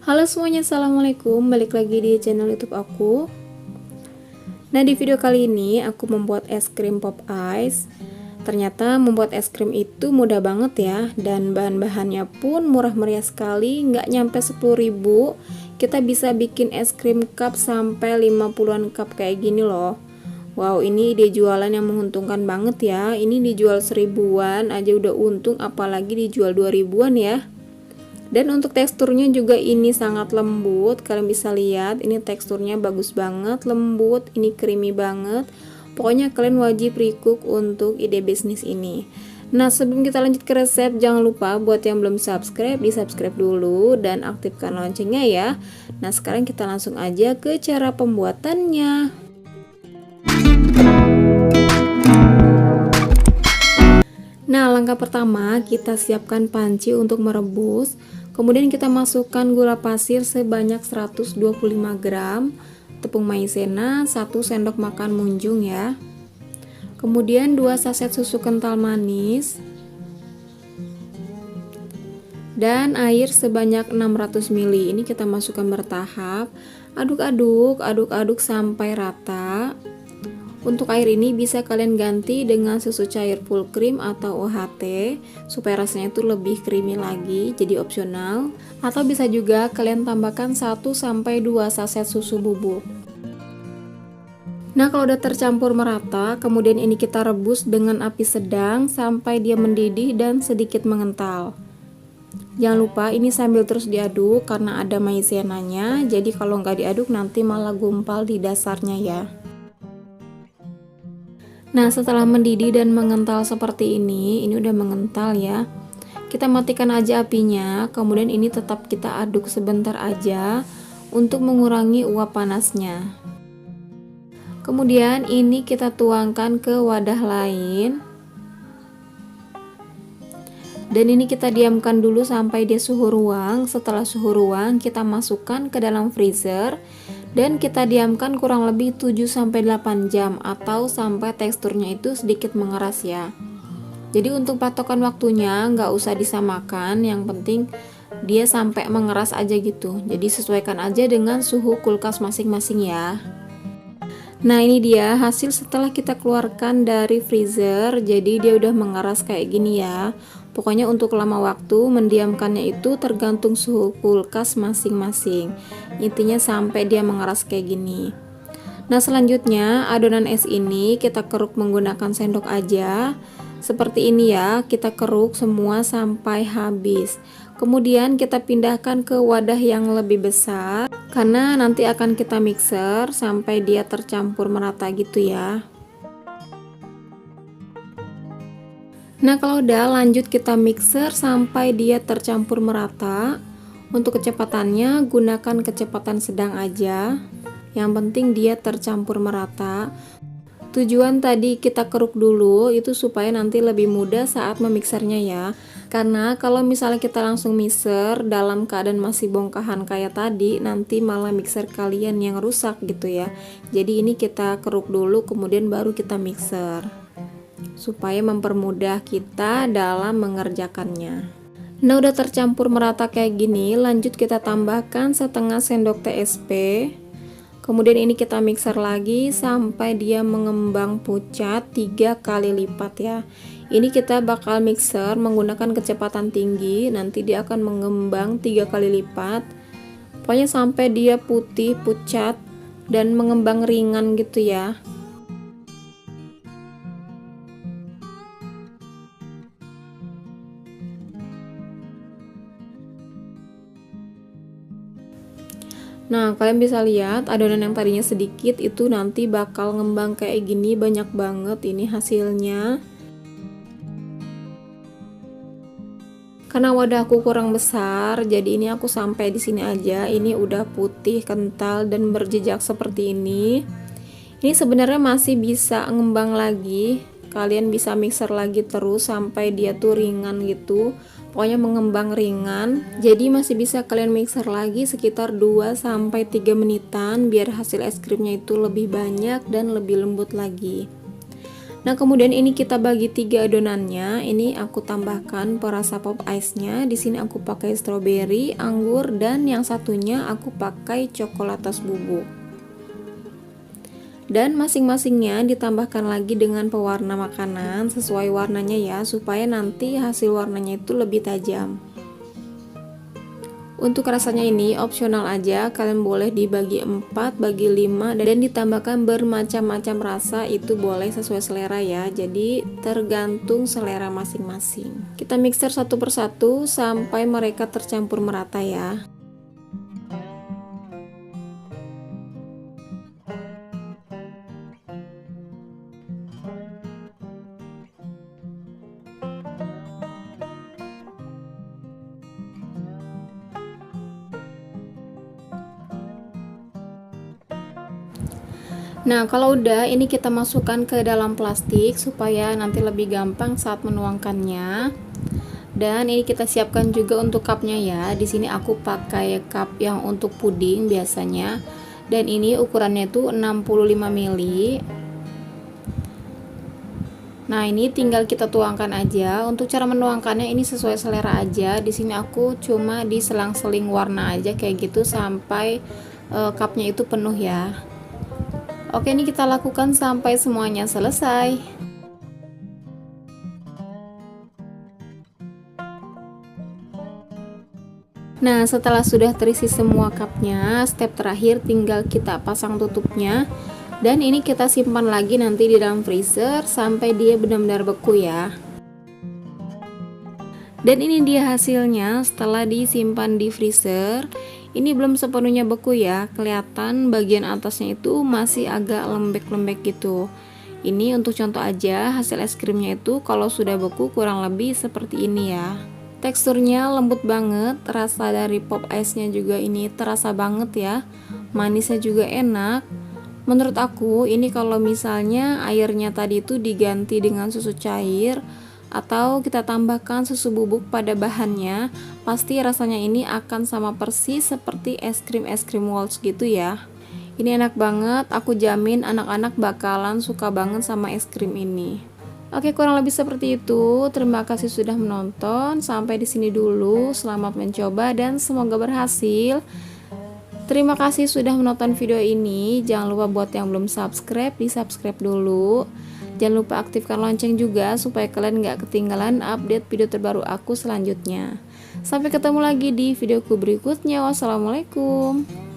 Halo semuanya, assalamualaikum. Balik lagi di channel YouTube aku. Nah, di video kali ini aku membuat es krim pop ice. Ternyata membuat es krim itu mudah banget ya, dan bahan-bahannya pun murah meriah sekali, nggak nyampe 10.000. Kita bisa bikin es krim cup sampai 50-an cup kayak gini loh. Wow, ini ide jualan yang menguntungkan banget ya. Ini dijual 1000-an aja udah untung, apalagi dijual 2000-an ya. Dan untuk teksturnya juga ini sangat lembut. Kalian bisa lihat, ini teksturnya bagus banget, lembut, ini creamy banget. Pokoknya kalian wajib recook untuk ide bisnis ini. Nah, sebelum kita lanjut ke resep, jangan lupa buat yang belum subscribe, di subscribe dulu dan aktifkan loncengnya ya. Nah, sekarang kita langsung aja ke cara pembuatannya. Nah, langkah pertama kita siapkan panci untuk merebus. Kemudian kita masukkan gula pasir sebanyak 125 gram, tepung maizena 1 sendok makan munjung ya. Kemudian 2 saset susu kental manis dan air sebanyak 600 ml. Ini kita masukkan bertahap. Aduk-aduk sampai rata. Untuk air ini bisa kalian ganti dengan susu cair full cream atau UHT supaya rasanya itu lebih creamy lagi, jadi opsional. Atau bisa juga kalian tambahkan 1-2 saset susu bubuk. Nah, kalau udah tercampur merata, kemudian ini kita rebus dengan api sedang sampai dia mendidih dan sedikit mengental. Jangan lupa ini sambil terus diaduk karena ada maizenanya, jadi kalau nggak diaduk nanti malah gumpal di dasarnya ya. Nah, setelah mendidih dan mengental seperti ini udah mengental ya. Kita matikan aja apinya, kemudian ini tetap kita aduk sebentar aja untuk mengurangi uap panasnya. Kemudian ini kita tuangkan ke wadah lain. Dan ini kita diamkan dulu sampai dia suhu ruang. Setelah suhu ruang, kita masukkan ke dalam freezer. Dan kita diamkan kurang lebih 7-8 jam atau sampai teksturnya itu sedikit mengeras ya. Jadi untuk patokan waktunya nggak usah disamakan, yang penting dia sampai mengeras aja gitu. Jadi sesuaikan aja dengan suhu kulkas masing-masing ya. Nah, ini dia hasil setelah kita keluarkan dari freezer. Jadi dia udah mengeras kayak gini ya. Pokoknya untuk lama waktu mendiamkannya itu tergantung suhu kulkas masing-masing. Intinya sampai dia mengeras kayak gini. Nah, selanjutnya adonan es ini kita keruk menggunakan sendok aja. Seperti ini ya, kita keruk semua sampai habis. Kemudian kita pindahkan ke wadah yang lebih besar karena nanti akan kita mixer sampai dia tercampur merata gitu ya. Nah, kalau udah lanjut kita mixer sampai dia tercampur merata. Untuk kecepatannya gunakan kecepatan sedang aja. Yang penting dia tercampur merata. Tujuan tadi kita keruk dulu itu supaya nanti lebih mudah saat memixernya ya. Karena kalau misalnya kita langsung mixer dalam keadaan masih bongkahan kayak tadi, nanti malah mixer kalian yang rusak gitu ya. Jadi ini kita keruk dulu kemudian baru kita mixer, supaya mempermudah kita dalam mengerjakannya. Nah, udah tercampur merata kayak gini, lanjut kita tambahkan setengah sendok TSP. Kemudian ini kita mixer lagi sampai dia mengembang pucat 3 kali lipat ya. Ini kita bakal mixer menggunakan kecepatan tinggi, nanti dia akan mengembang 3 kali lipat. Pokoknya sampai dia putih, pucat, dan mengembang ringan gitu ya. Nah, kalian bisa lihat adonan yang tadinya sedikit itu nanti bakal ngembang kayak gini, banyak banget ini hasilnya. Karena wadahku kurang besar, jadi ini aku sampai di sini aja. Ini udah putih, kental, dan berjejak seperti ini. Ini sebenarnya masih bisa ngembang lagi. Kalian bisa mixer lagi terus sampai dia tuh ringan gitu. Pokoknya mengembang ringan. Jadi masih bisa kalian mixer lagi sekitar 2-3 menitan biar hasil es krimnya itu lebih banyak dan lebih lembut lagi. Nah, kemudian ini kita bagi 3 adonannya. Ini aku tambahkan perasa pop ice-nya. Di sini aku pakai stroberi, anggur, dan yang satunya aku pakai coklatas bubuk. Dan masing-masingnya ditambahkan lagi dengan pewarna makanan sesuai warnanya ya, supaya nanti hasil warnanya itu lebih tajam. Untuk rasanya ini opsional aja, kalian boleh dibagi 4, bagi 5, dan ditambahkan bermacam-macam rasa, itu boleh sesuai selera ya. Jadi tergantung selera masing-masing. Kita mixer satu persatu sampai mereka tercampur merata ya. Nah, kalau udah ini kita masukkan ke dalam plastik supaya nanti lebih gampang saat menuangkannya. Dan ini kita siapkan juga untuk cupnya ya. Di sini aku pakai cup yang untuk puding biasanya. Dan ini ukurannya itu 65 ml. Nah, ini tinggal kita tuangkan aja. Untuk cara menuangkannya ini sesuai selera aja. Di sini aku cuma diselang-seling warna aja kayak gitu sampai cupnya itu penuh ya. Oke, ini kita lakukan sampai semuanya selesai. Nah, setelah sudah terisi semua cupnya, step terakhir tinggal kita pasang tutupnya. Dan ini kita simpan lagi nanti di dalam freezer sampai dia benar-benar beku ya. Dan ini dia hasilnya setelah disimpan di freezer. Ini belum sepenuhnya beku ya, kelihatan bagian atasnya itu masih agak lembek-lembek gitu. Ini untuk contoh aja, hasil es krimnya itu kalau sudah beku kurang lebih seperti ini ya. Teksturnya lembut banget, rasa dari pop ice-nya juga ini terasa banget ya. Manisnya juga enak. Menurut aku ini kalau misalnya airnya tadi itu diganti dengan susu cair atau kita tambahkan susu bubuk pada bahannya, pasti rasanya ini akan sama persis seperti es krim Waltz gitu ya. Ini enak banget, aku jamin anak-anak bakalan suka banget sama es krim ini. Oke, kurang lebih seperti itu. Terima kasih sudah menonton. Sampai di sini dulu. Selamat mencoba dan semoga berhasil. Terima kasih sudah menonton video ini. Jangan lupa buat yang belum subscribe, di subscribe dulu. Jangan lupa aktifkan lonceng juga supaya kalian gak ketinggalan update video terbaru aku selanjutnya. Sampai ketemu lagi di videoku berikutnya. Wassalamualaikum.